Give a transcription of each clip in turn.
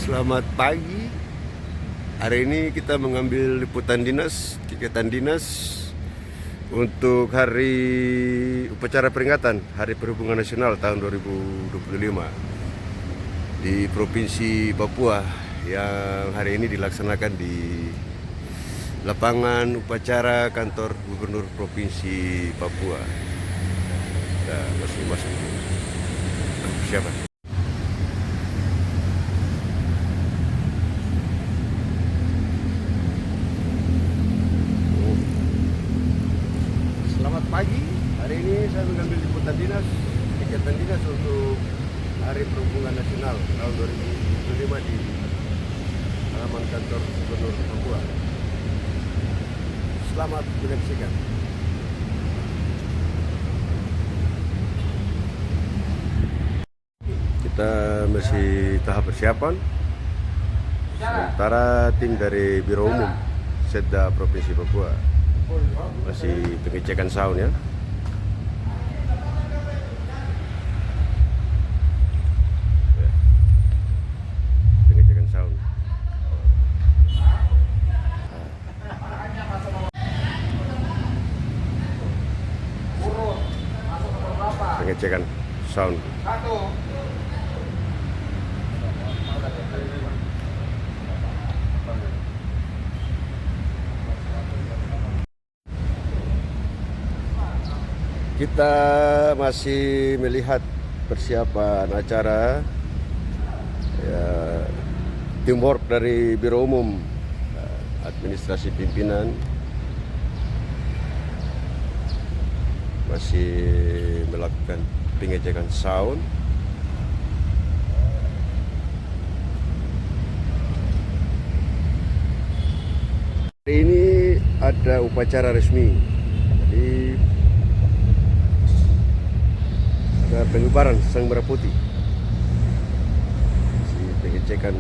Selamat pagi. Hari ini kita mengambil liputan dinas, kegiatan dinas untuk hari upacara peringatan Hari Perhubungan Nasional tahun 2025 di Provinsi Papua yang hari ini dilaksanakan di lapangan upacara kantor Gubernur Provinsi Papua. Nah, masuk siapa? Selamat pagi. Hari ini saya mengambil liputan dinas, kegiatan dinas untuk Hari Perhubungan Nasional tahun 2025 di halaman kantor Gubernur Papua. Selamat menyaksikan. Kita masih tahap persiapan. Sementara tim dari Biro Umum Setda Provinsi Papua masih pengecekan sound ya. Pengecekan sound. Pengecekan sound. Kita masih melihat persiapan acara ya, teamwork dari Biro Umum Administrasi Pimpinan masih melakukan pengecekan sound. Hari ini ada upacara resmi, jadi ada pengibaran sang merah putih. Si pengecekan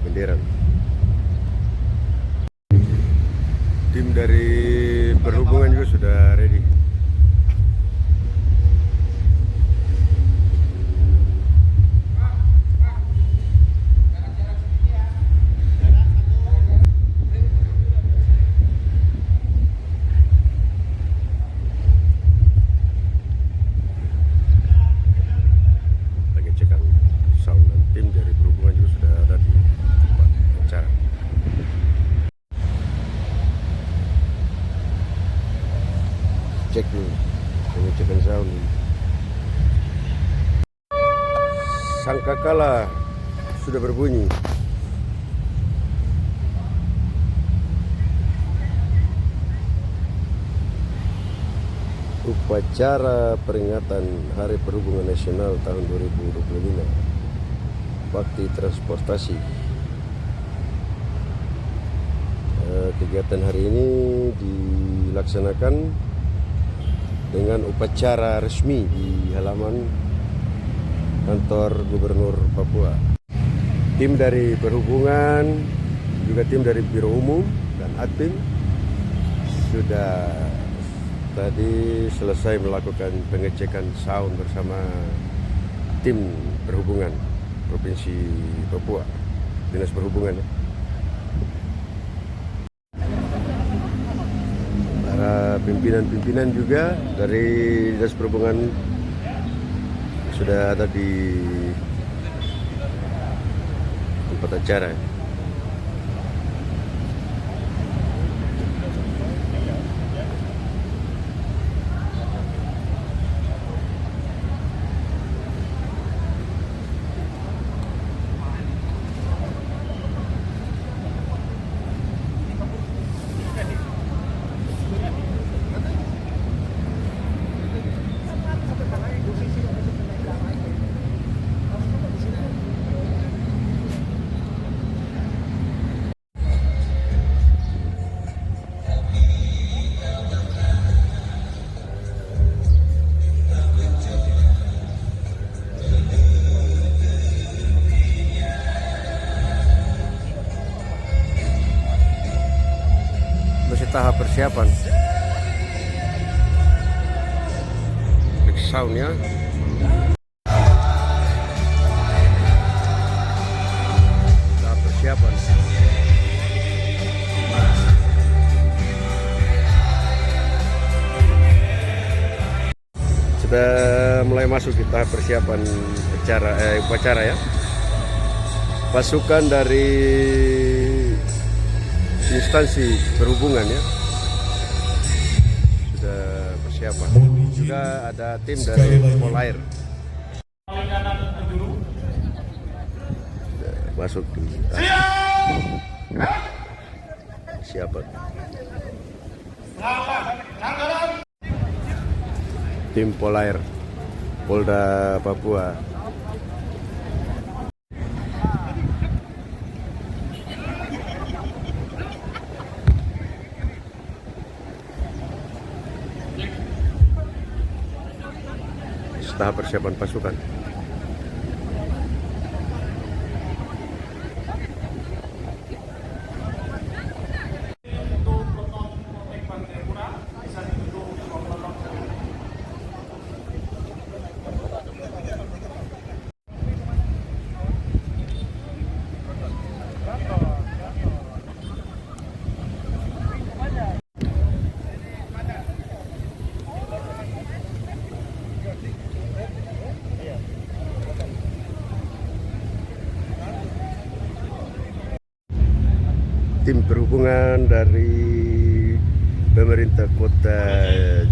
bendera. Tim dari perhubungan juga sudah ready. Tim dari perhubungan juga sudah ada di tempat acara. Cek dulu pengecekan sound. Sangkakala sudah berbunyi. Upacara peringatan Hari Perhubungan Nasional tahun 2025. Bakti transportasi. Kegiatan hari ini dilaksanakan dengan upacara resmi di halaman kantor Gubernur Papua. Tim dari perhubungan, juga tim dari Biro Umum dan Admin sudah tadi selesai melakukan pengecekan sound bersama tim perhubungan Provinsi Papua, Dinas Perhubungan. Para pimpinan-pimpinan juga dari Dinas Perhubungan sudah ada di tempat acara. tahap persiapan. soundnya. Tahap persiapan. Sudah mulai masuk di tahap persiapan upacara ya. Pasukan dari instansi perhubungan ya sudah persiapan. Juga ada tim dari Polair masuk di persiapan. Tim Polair Polda Papua. Tahap persiapan pasukan. Tim perhubungan dari pemerintah kota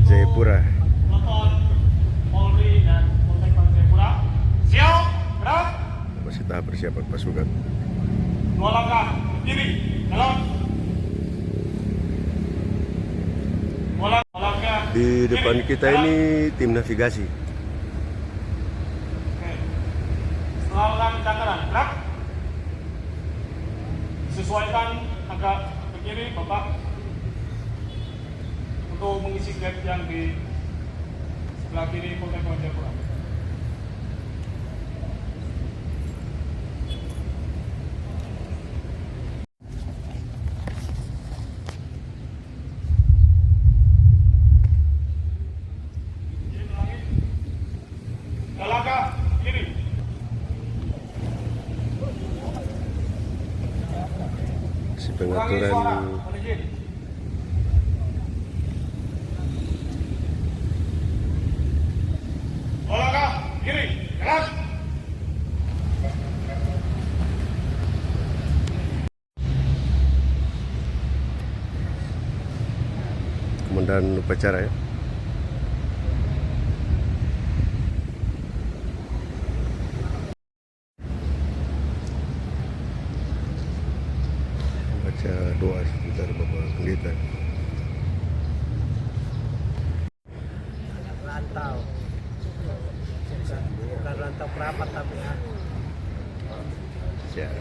Jayapura. Polri dan Poltek Jayapura. Siap, gerak. Masih tahap persiapan pasukan. 2 langkah kiri, jalan. 2 langkah. Di depan kita ini tim navigasi. Oke. Setelah langkah di kanan, gerak. Sesuaikan agak ke kiri, Bapak, untuk mengisi gap yang di sebelah kiri Poltek Jayapura. Langkah kiri. Si pengaturan langkah kiri, gerak. komandan upacara ya. Baca doa sebentar Bapak Pendeta. Rantau, bukan rantau perapat tapi ya. Siap.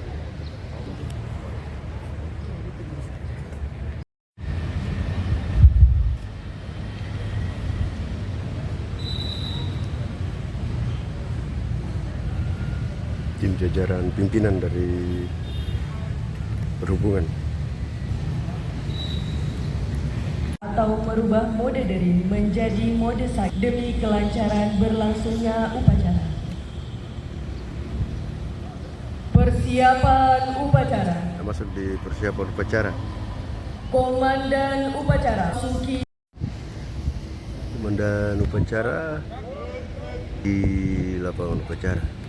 Tim jajaran pimpinan dari perhubungan. Atau merubah mode daring menjadi mode side demi kelancaran berlangsungnya upacara. Persiapan upacara. Kita masuk di persiapan upacara. Komandan upacara Suki. Komandan upacara di lapangan upacara.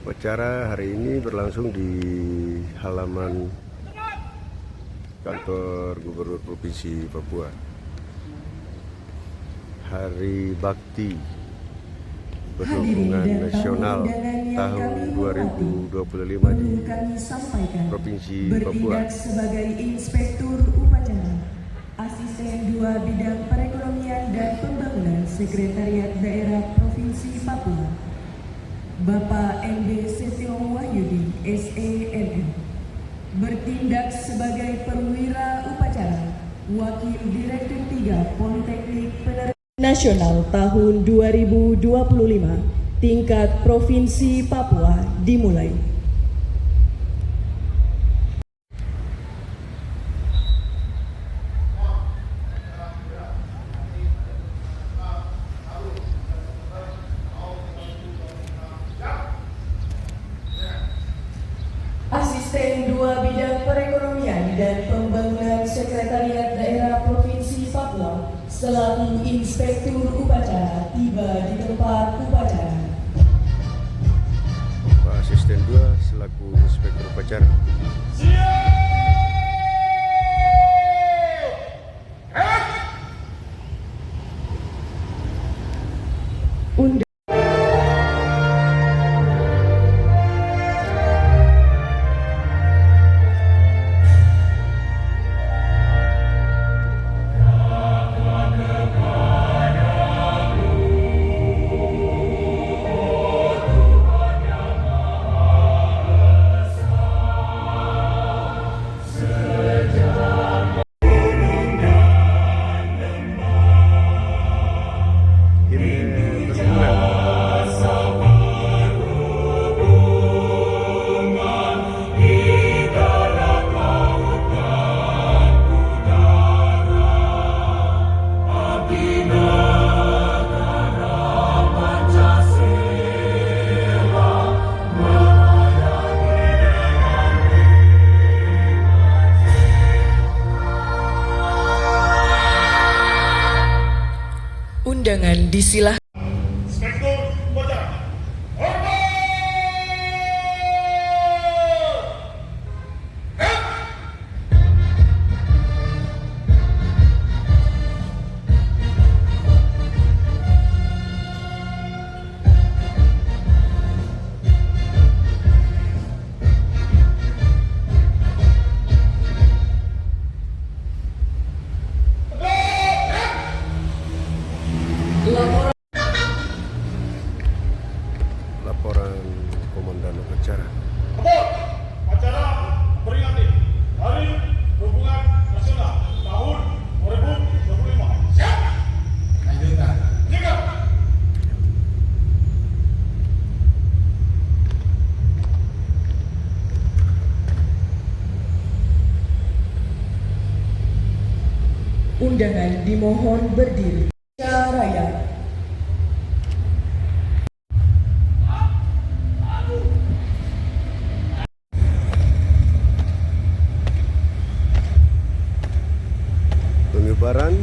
Upacara hari ini berlangsung di halaman kantor Gubernur Provinsi Papua. Hari Bakti Perhubungan Nasional tahun 2025 di Provinsi Papua. Bertindak sebagai Inspektur Upacara, Asisten 2 Bidang Perekonomian dan Pembangunan Sekretariat Daerah Provinsi Papua, Bapak MB Setiong Wahyudi, SENM. Bertindak sebagai perwira upacara, Wakil Direktur 3 Politeknik Penerangan Nasional tahun 2025 tingkat Provinsi Papua dimulai. Sekretariat Daerah Provinsi Papua selaku Inspektur Upacara tiba di tempat upacara. Pak Asisten 2 selaku Inspektur Upacara. Undang Himne Perhubungan. undangan disilahkan. Inspektur Upacara. Laporan Laporan Komandan Upacara. Kebun, acara memperingati Hari Perhubungan Nasional tahun 2025. Siap? Lanjutkan. Siap. undangan dimohon berdiri. Raya. Pengibaran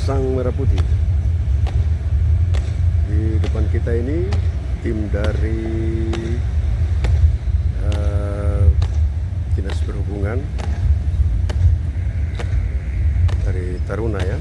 Sang Merah Putih. Di depan kita ini tim dari Dinas Perhubungan dari Taruna ya.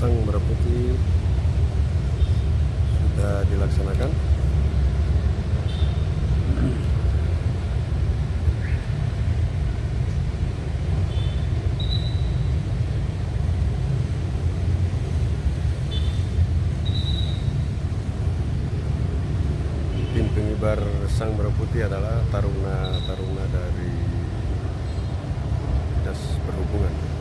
Sang Merah Putih sudah dilaksanakan. Tim pengibar Sang Merah Putih adalah taruna dari Dinas Perhubungan.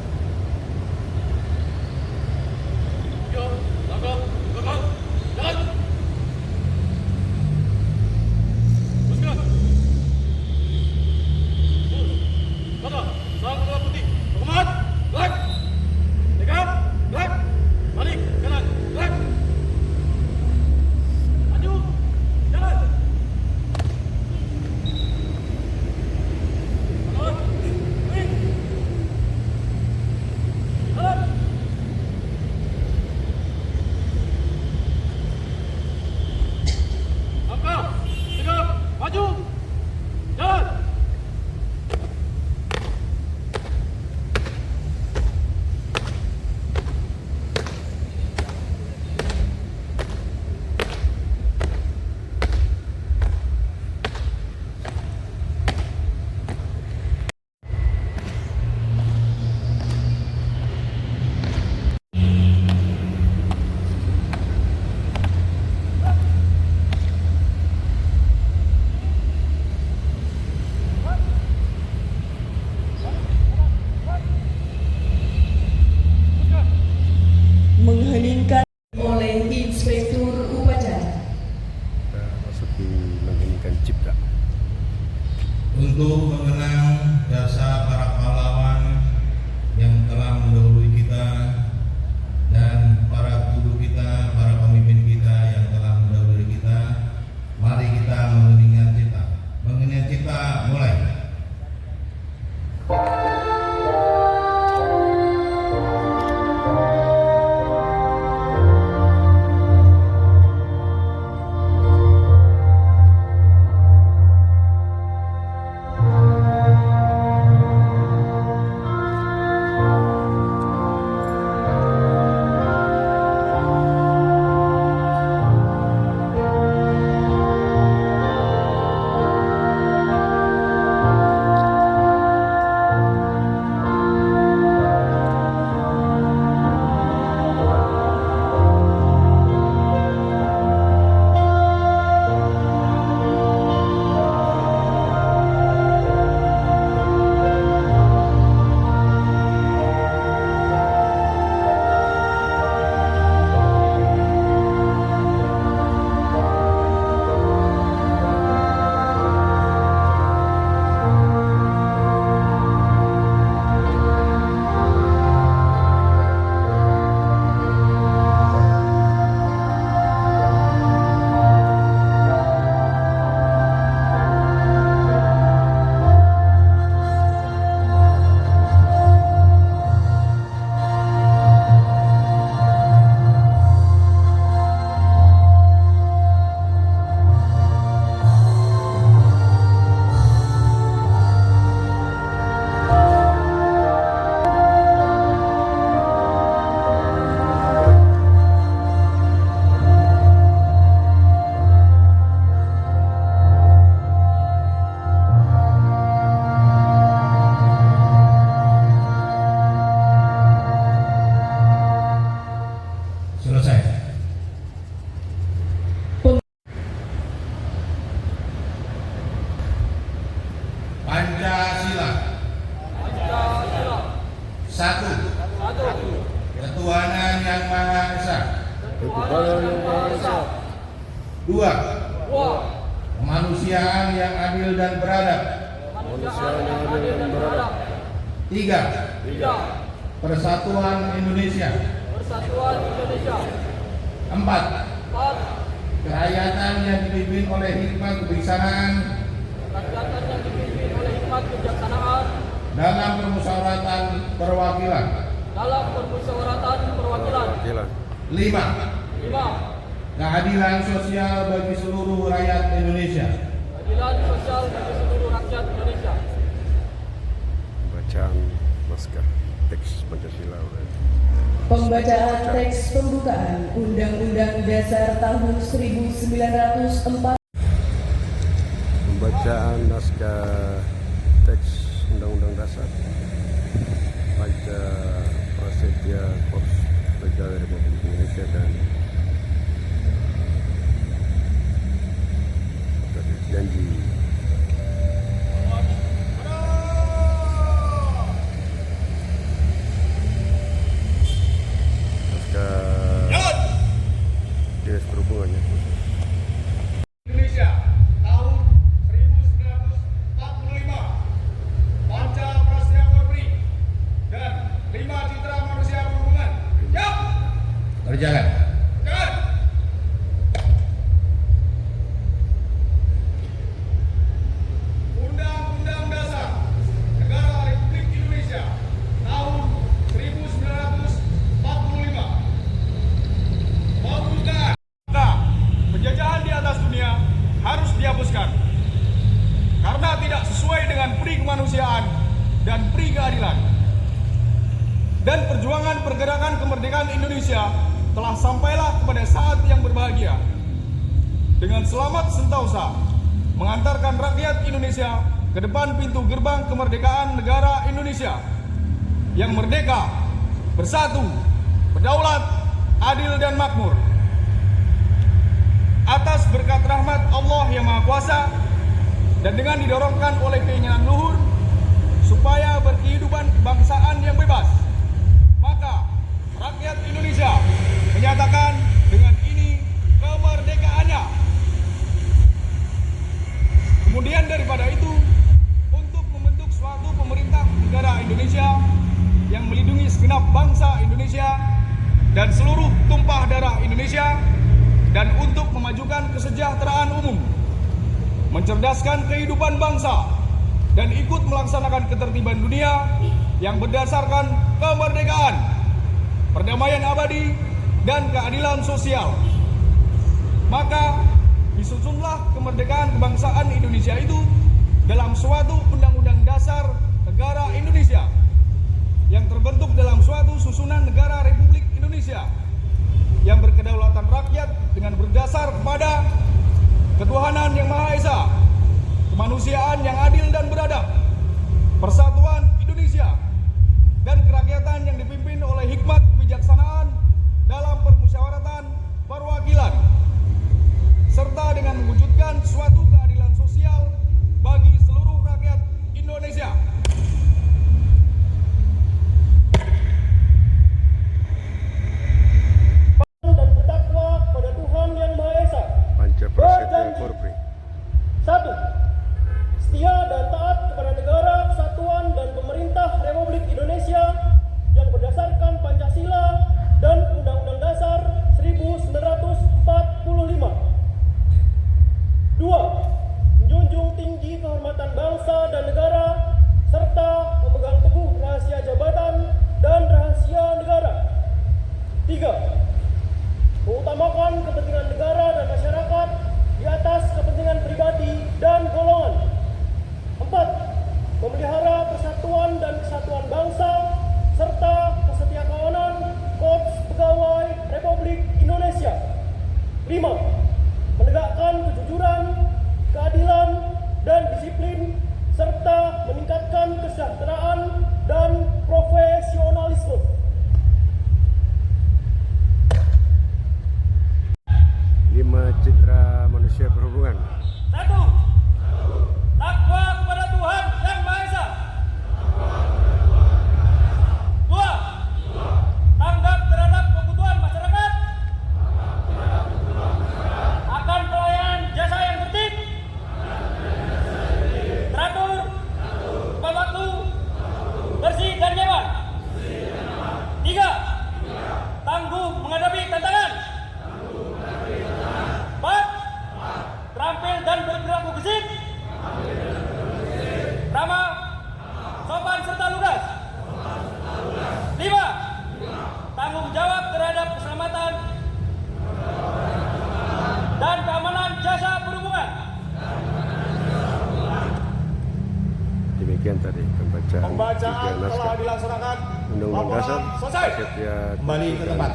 Mengheningkan oleh Inspektur Upacara. Kita masuki mengheningkan cipta. Untuk mengenang jasa para pahlawan yang telah mendahului kita dan para guru kita, para pemimpin kita yang telah mendahului kita, mari kita mengeningkan cipta. Mengeningkan cipta mulai. Selesai. Pancasila. Satu. Ketuhanan yang Maha Esa. Dua. Kemanusiaan yang adil dan beradab. Tiga. Persatuan Indonesia. Empat. Kerakyatan yang dipimpin oleh hikmat kebijaksanaan dalam permusyawaratan perwakilan. Lima. Keadilan sosial bagi seluruh rakyat Indonesia. Bacaan naskah teks Pancasila. Pembacaan teks pembukaan Undang-Undang Dasar tahun 1945. Pembacaan naskah teks Undang-Undang Dasar Panca Prasetya Korps Pegawai Republik Indonesia dan janji. Dinas Perhubungan ya. Indonesia tahun 1945, Panca Prasetya Korps dan 5 Citra Manusia Perhubungan. Siap. Berjalan. Jalan. Undang-Undang Dasar Negara Republik Indonesia tahun 1945 membuka penjajahan di atas dunia harus dihapuskan karena tidak sesuai dengan pri kemanusiaan dan pri keadilan. Dan perjuangan pergerakan kemerdekaan Indonesia telah sampailah kepada saat yang berbahagia dengan selamat sentosa mengantarkan rakyat Indonesia ke depan pintu gerbang kemerdekaan negara Indonesia yang merdeka, bersatu, berdaulat, adil dan makmur. Atas berkat rahmat Allah yang Maha Kuasa dan dengan didorongkan oleh keinginan luhur supaya berkehidupan kebangsaan yang bebas, maka rakyat Indonesia menyatakan dengan ini kemerdekaannya. Kemudian daripada itu, untuk membentuk suatu pemerintah negara Indonesia yang melindungi segenap bangsa Indonesia dan seluruh tumpah darah Indonesia, dan untuk memajukan kesejahteraan umum, mencerdaskan kehidupan bangsa, dan ikut melaksanakan ketertiban dunia yang berdasarkan kemerdekaan, perdamaian abadi, dan keadilan sosial. Maka disusunlah kemerdekaan kebangsaan Indonesia itu dalam suatu Undang-Undang Dasar Negara Indonesia yang terbentuk dalam suatu susunan negara Republik Indonesia yang berkedaulatan rakyat dengan berdasar kepada ketuhanan yang Maha Esa, kemanusiaan yang adil dan beradab, persatuan Indonesia, dan kerakyatan yang dipimpin oleh hikmat kebijaksanaan dalam permusyawaratan perwakilan, serta dengan mewujudkan suatu keadilan sosial bagi seluruh rakyat Indonesia. Dan bertakwa kepada Tuhan Yang Maha Esa. Panca Prasetya Korps. 1. Setia dan taat kepada negara, kesatuan, dan pemerintah Republik Indonesia yang berdasarkan Pancasila dan Undang-Undang Dasar 1945. 2. Menjunjung tinggi kehormatan bangsa dan negara serta memegang teguh rahasia jabatan dan rahasia negara. 3. Mengutamakan kepentingan negara dan masyarakat di atas kepentingan pribadi dan golongan. 4. Memelihara persatuan dan kesatuan bangsa serta kesetiakawanan Korps Pegawai Republik Indonesia. 5. Menegakkan kejujuran, keadilan, dan disiplin serta meningkatkan kesejahteraan dan profesionalisme. 5 Citra Manusia Perhubungan. 1. Takwa kepada Tuhan Yang Maha Esa. kembali ke tempat.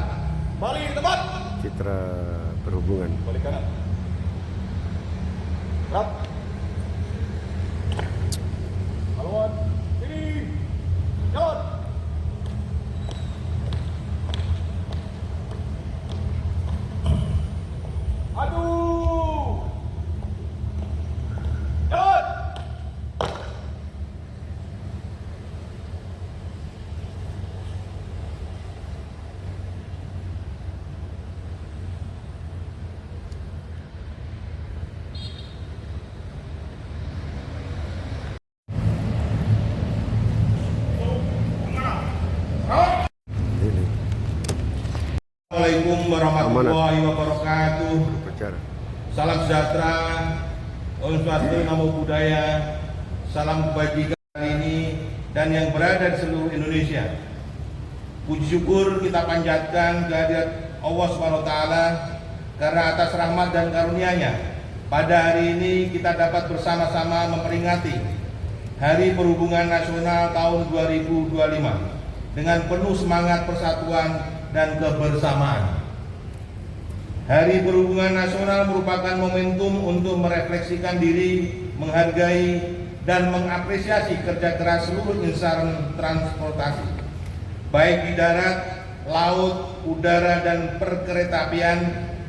Kembali ke tempat. Citra Perhubungan. Balik kanan. Gerak. Haluan. Kiri. Jalan. Maju. Jalan. Ini Assalamualaikum warahmatullahi wabarakatuh. upacara. Salam sejahtera, Om Swastiastu, Namo Buddhaya, salam kebajikan hari ini dan yang berada di seluruh Indonesia. Puji syukur kita panjatkan kehadirat Allah Subhanahu wa taala karena atas rahmat dan karunia-Nya pada hari ini kita dapat bersama-sama memperingati Hari Perhubungan Nasional tahun 2025 dengan penuh semangat persatuan dan kebersamaan. Hari Perhubungan Nasional merupakan momentum untuk merefleksikan diri, menghargai, dan mengapresiasi kerja keras seluruh insan transportasi, baik di darat, laut, udara, dan perkeretaapian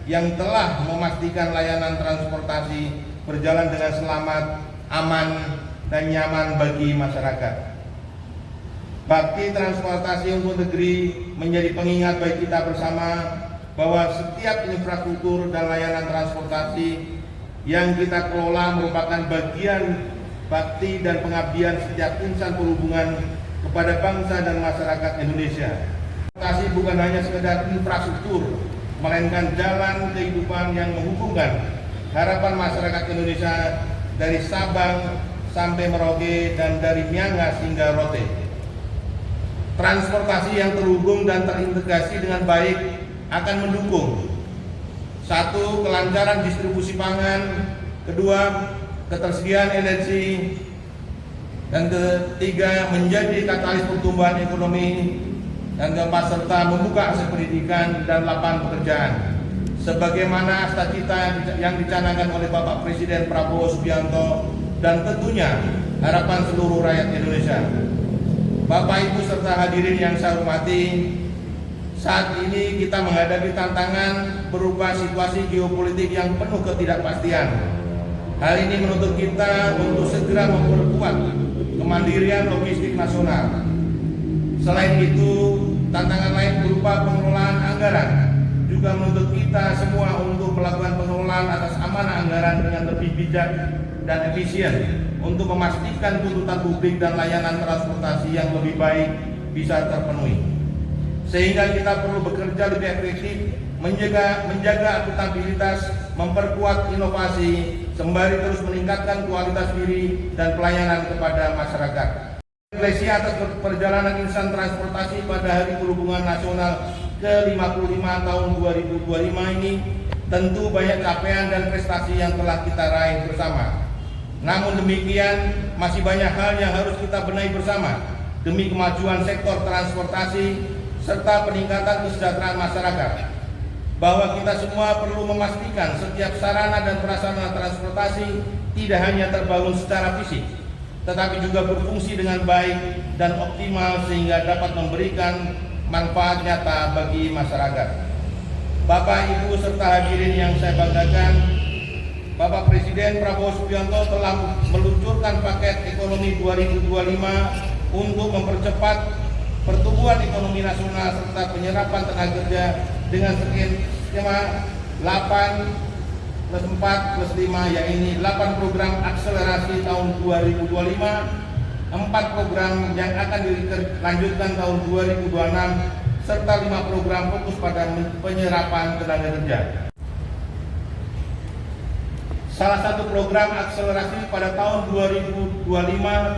yang telah memastikan layanan transportasi berjalan dengan selamat, aman, dan nyaman bagi masyarakat. Bakti transportasi untuk negeri menjadi pengingat bagi kita bersama bahwa setiap infrastruktur dan layanan transportasi yang kita kelola merupakan bagian bakti dan pengabdian setiap insan perhubungan kepada bangsa dan masyarakat Indonesia. Transportasi bukan hanya sekedar infrastruktur, melainkan jalan kehidupan yang menghubungkan harapan masyarakat Indonesia dari Sabang sampai Merauke dan dari Miangas hingga Rote. Transportasi yang terhubung dan terintegrasi dengan baik akan mendukung: satu, kelancaran distribusi pangan; kedua, ketersediaan energi; dan ketiga, menjadi katalis pertumbuhan ekonomi; dan keempat, serta membuka akses pendidikan dan lapangan pekerjaan sebagaimana cita-cita yang dicanangkan oleh Bapak Presiden Prabowo Subianto dan tentunya harapan seluruh rakyat Indonesia. Bapak, Ibu, serta hadirin yang saya hormati, saat ini kita menghadapi tantangan berupa situasi geopolitik yang penuh ketidakpastian. Hal ini menuntut kita untuk segera memperkuat kemandirian logistik nasional. Selain itu, tantangan lain berupa pengelolaan anggaran juga menuntut kita semua untuk melakukan pengelolaan atas amanah anggaran dengan lebih bijak dan efisien untuk memastikan tuntutan publik dan layanan transportasi yang lebih baik bisa terpenuhi. Sehingga kita perlu bekerja lebih efektif, menjaga akuntabilitas, memperkuat inovasi, sembari terus meningkatkan kualitas diri dan pelayanan kepada masyarakat. Refleksi atas perjalanan insan transportasi pada Hari Perhubungan Nasional ke-55 tahun 2025 ini tentu banyak capaian dan prestasi yang telah kita raih bersama. Namun demikian, masih banyak hal yang harus kita benahi bersama demi kemajuan sektor transportasi serta peningkatan kesejahteraan masyarakat. Bahwa kita semua perlu memastikan setiap sarana dan prasarana transportasi tidak hanya terbangun secara fisik, tetapi juga berfungsi dengan baik dan optimal sehingga dapat memberikan manfaat nyata bagi masyarakat. Bapak, Ibu, serta hadirin yang saya banggakan, Bapak Presiden Prabowo Subianto telah meluncurkan paket ekonomi 2025 untuk mempercepat pertumbuhan ekonomi nasional serta penyerapan tenaga kerja dengan skema 8+4+5, yaitu 8 program akselerasi tahun 2025, 4 program yang akan dilanjutkan tahun 2026, serta 5 program fokus pada penyerapan tenaga kerja. Salah satu program akselerasi pada tahun 2025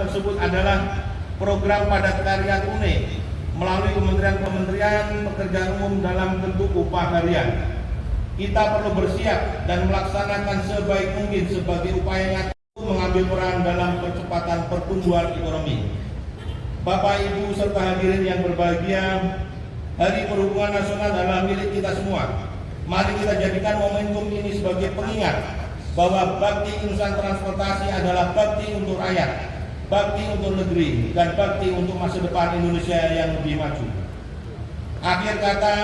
tersebut adalah program padat karya tunai melalui kementerian pekerjaan umum dalam bentuk upah harian. Kita perlu bersiap dan melaksanakan sebaik mungkin sebagai upaya nyata untuk mengambil peran dalam percepatan pertumbuhan ekonomi. Bapak, Ibu, serta hadirin yang berbahagia, Hari Perhubungan Nasional adalah milik kita semua. Mari kita jadikan momentum ini sebagai pengingat bahwa bakti insan transportasi adalah bakti untuk rakyat, bakti untuk negeri, dan bakti untuk masa depan Indonesia yang lebih maju. Akhir kata,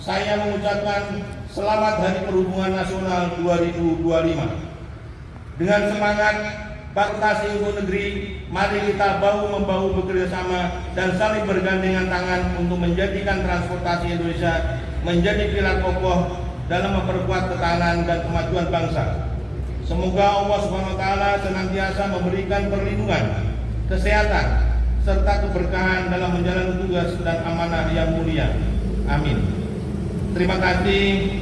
saya mengucapkan selamat Hari Perhubungan Nasional 2025. Dengan semangat transportasi untuk negeri, mari kita bahu-membahu bekerjasama dan saling bergandengan tangan untuk menjadikan transportasi Indonesia menjadi pilar kokoh dalam memperkuat ketahanan dan kemajuan bangsa. Semoga Allah SWT senantiasa memberikan perlindungan, kesehatan, serta keberkahan dalam menjalani tugas dan amanah yang mulia. Amin. Terima kasih.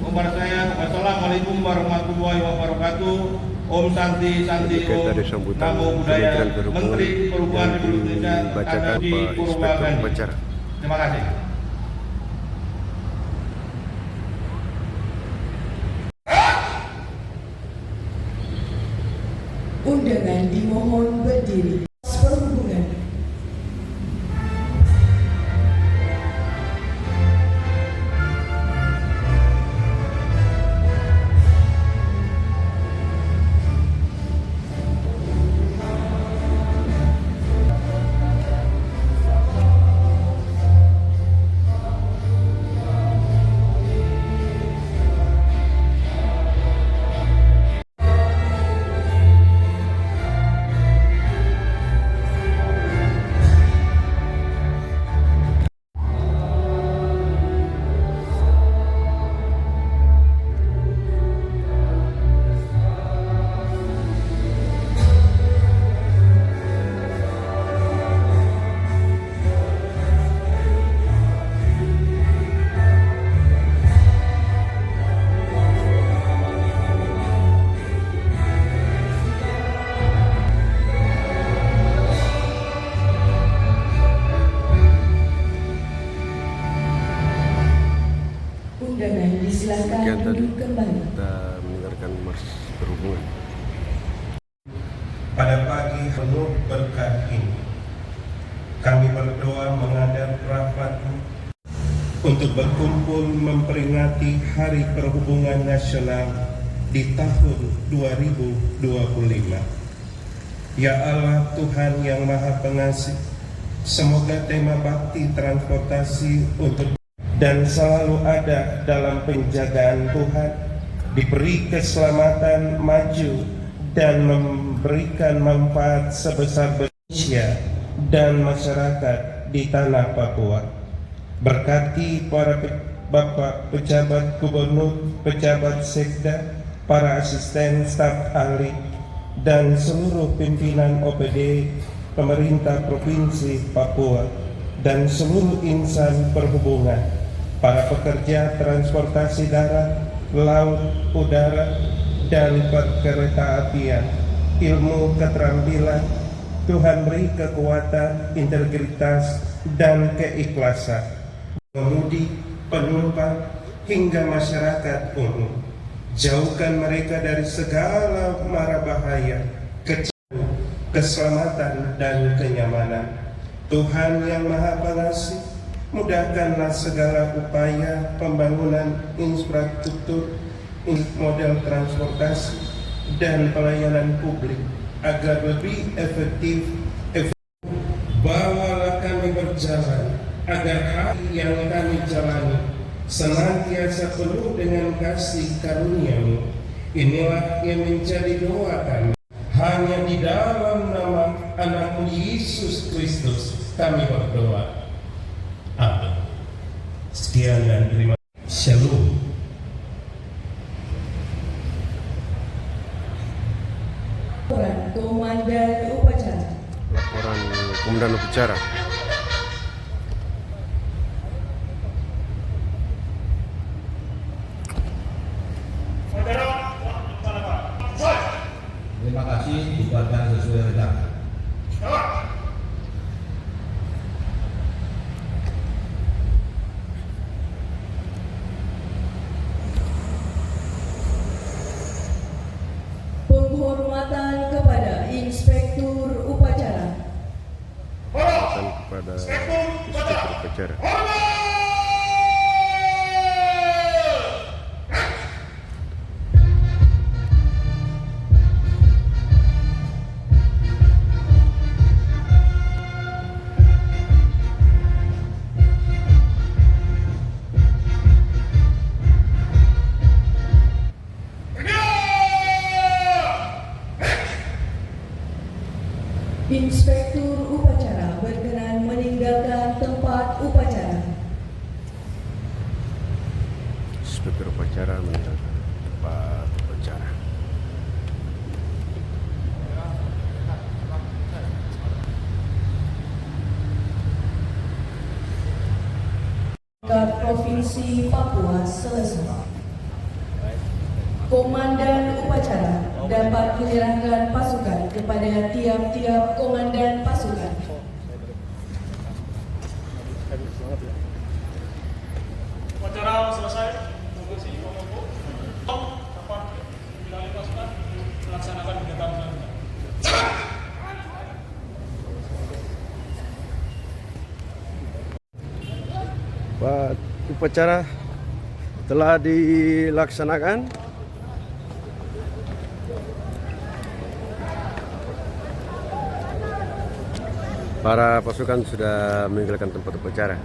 Wassalamualaikum warahmatullahi wabarakatuh. Om Santi Santi Om. Namo Buddhaya. Menteri Perhubungan Republik Indonesia Adi Purwagandi. Terima kasih. Undangan dimohon berdiri. Perhubungan. Undangan disilakan Sekian tadi duduk kembali. kita mendengarkan Mars Perhubungan. Pada pagi penuh berkat ini, kami berdoa menghadap rahmat-Mu untuk berkumpul memperingati Hari Perhubungan Nasional di tahun 2025. Ya Allah Tuhan yang Maha Pengasih, semoga tema bakti transportasi untuk dan selalu ada dalam penjagaan Tuhan, diberi keselamatan, maju, dan memberikan manfaat sebesar-besarnya dan masyarakat di tanah Papua. Berkati para Bapak pejabat gubernur, pejabat sekda, para asisten staf ahli, dan seluruh pimpinan OPD pemerintah Provinsi Papua, dan seluruh insan perhubungan, para pekerja transportasi darat, laut, udara, dan perkeretaapian, ilmu keterampilan. Tuhan beri kekuatan, integritas, dan keikhlasan mengemudi, penumpang, hingga masyarakat umum. Jauhkan mereka dari segala mara bahaya, keselamatan, dan kenyamanan. Tuhan yang Maha Pengasih, mudahkanlah segala upaya pembangunan infrastruktur, model transportasi, dan pelayanan publik agar lebih efektif. Bawalah kami berjalan agar hari yang kami jalani senantiasa penuh dengan kasih karunia-Mu. Inilah yang menjadi doa kami. Hanya di dalam nama Anak-Mu Yesus Kristus kami berdoa. Amin. Sekian dan terima kasih. Shalom. Laporan Komandan Upacara. Laporan Komandan Upacara. Terima kasih, dibuatkan sesuai redaksi. Penghormatan kepada Inspektur Upacara. Kepada Inspektur Upacara. Inspektur upacara berkenan meninggalkan tempat upacara. Inspektur upacara meninggalkan tempat upacara. Provinsi Papua selesai. Komandan upacara dapat menyerahkan pasukan kepada tiap-tiap komandan pasukan. Upacara selesai. Terima kasih Pak Menko. Dapat dialih pasukan melaksanakan kegiatan selanjutnya. Upacara telah dilaksanakan. Para pasukan sudah meninggalkan tempat upacara.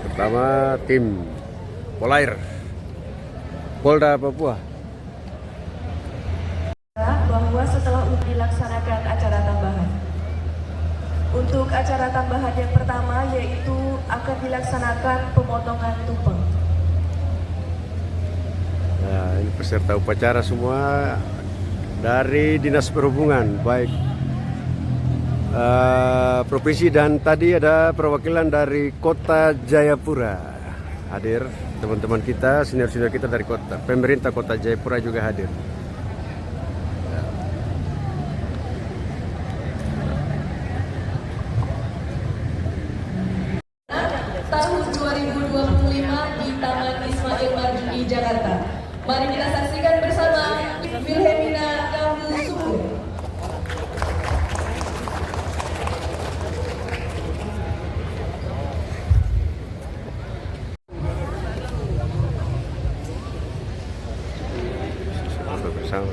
Pertama tim Polair Polda Papua. Bahwa setelah dilaksanakan acara tambahan. Untuk acara tambahan yang pertama yaitu akan dilaksanakan pemotongan tumpeng. Nah, ini peserta upacara semua dari Dinas Perhubungan, baik provinsi dan tadi ada perwakilan dari Kota Jayapura hadir. Teman-teman kita, senior-senior kita dari kota, pemerintah Kota Jayapura juga hadir. Tahun 2025 di Taman Ismail Marzuki, Jakarta. Mari kita saksikan bersama Wilhelmina Kambu Sukur. Bersama.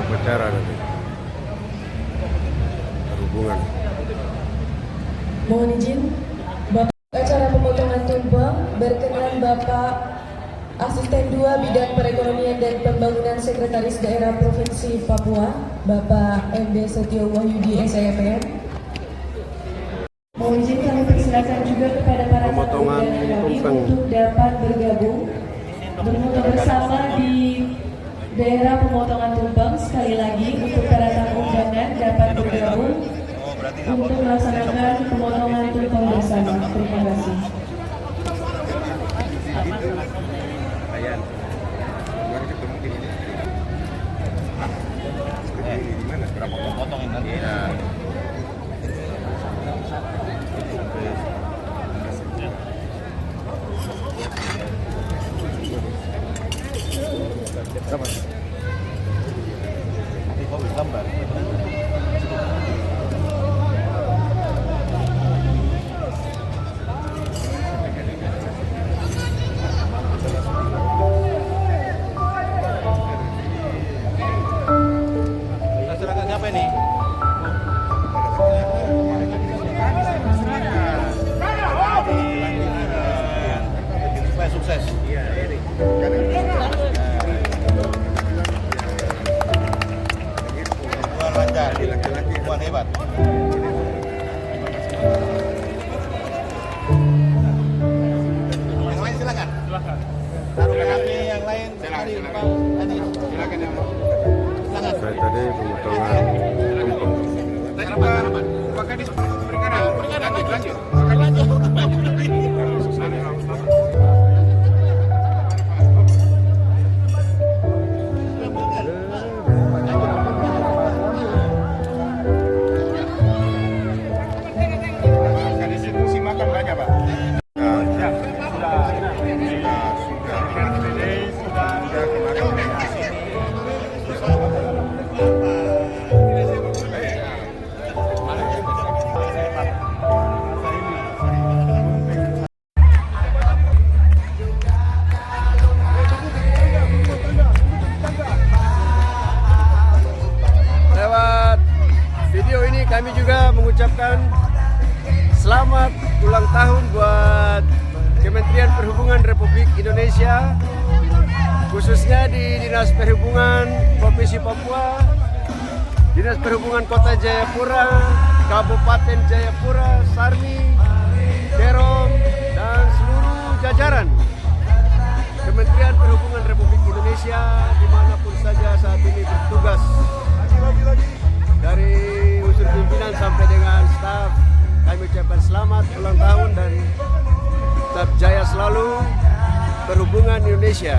Upacara nanti perhubungan. Mohon izin, Bapak acara pemotongan tumpeng berkenan Bapak Asisten 2 Bidang Perekonomian dan Pembangunan Sekretaris Daerah Provinsi Papua, Bapak MB Setio Wahyudi SIMM. Mohon izin kami persilakan juga kepada para Pemotongan kami tumpeng untuk dapat bergabung berfoto bersama di daerah pemotongan tumpeng. Sekali lagi untuk para tamu undangan dapat bergabung untuk melaksanakan pemotongan tumpeng bersama. Terima kasih. laki-laki Buat hebat. Yang lain silakan. Taruh ke HP yang lain. Tadi, Pak. Tadi. Silakan ya. Silakan. saya tadi pemotongan tumpeng. Pak Kadis perkara lanjut. Pak Kadis. Kadis si makan banyak, Pak. Lewat video ini kami juga mengucapkan selamat ulang tahun buat Kementerian Perhubungan Republik Indonesia, khususnya di Dinas Perhubungan Provinsi Papua, Dinas Perhubungan Kota Jayapura, Kabupaten Jayapura, Sarmi, Perom, dan seluruh jajaran Kementerian Perhubungan Republik Indonesia dimanapun saja saat ini bertugas. Dari unsur pimpinan sampai dengan staf, kami ucapkan selamat ulang tahun dan tetap jaya selalu Perhubungan Indonesia.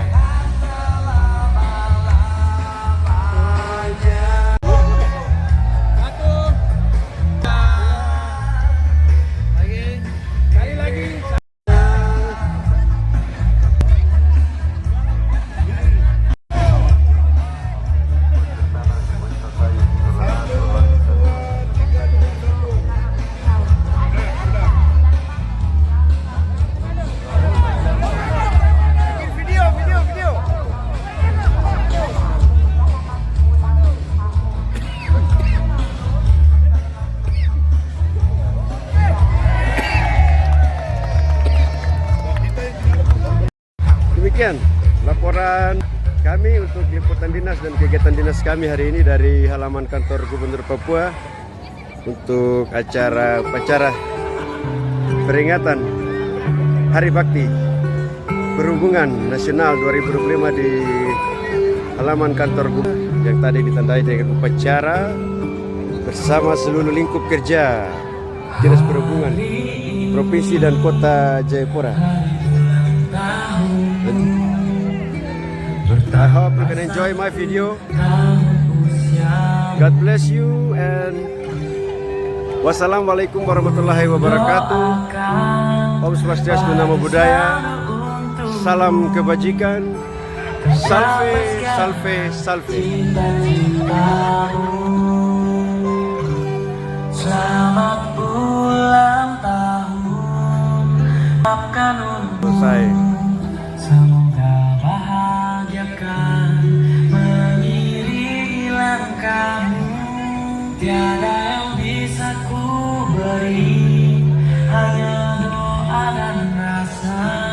Demikian laporan kami untuk liputan dinas dan kegiatan dinas kami hari ini dari halaman kantor Gubernur Papua untuk upacara peringatan Hari Bakti Perhubungan Nasional 2025 di halaman kantor Gubernur yang tadi ditandai dengan upacara bersama seluruh lingkup kerja Dinas Perhubungan Provinsi dan Kota Jayapura. I hope you can enjoy my video. God bless you and wassalamualaikum warahmatullahi wabarakatuh. Om Swastiastu, Namo Buddhaya. Salam kebajikan. Salve, salve, salve. Selamat ulang tahun. Maafkan Selesai. semoga bahagiakan mengiringi langkahmu. Tiada yang bisa ku beri, hanya doa dan rasa.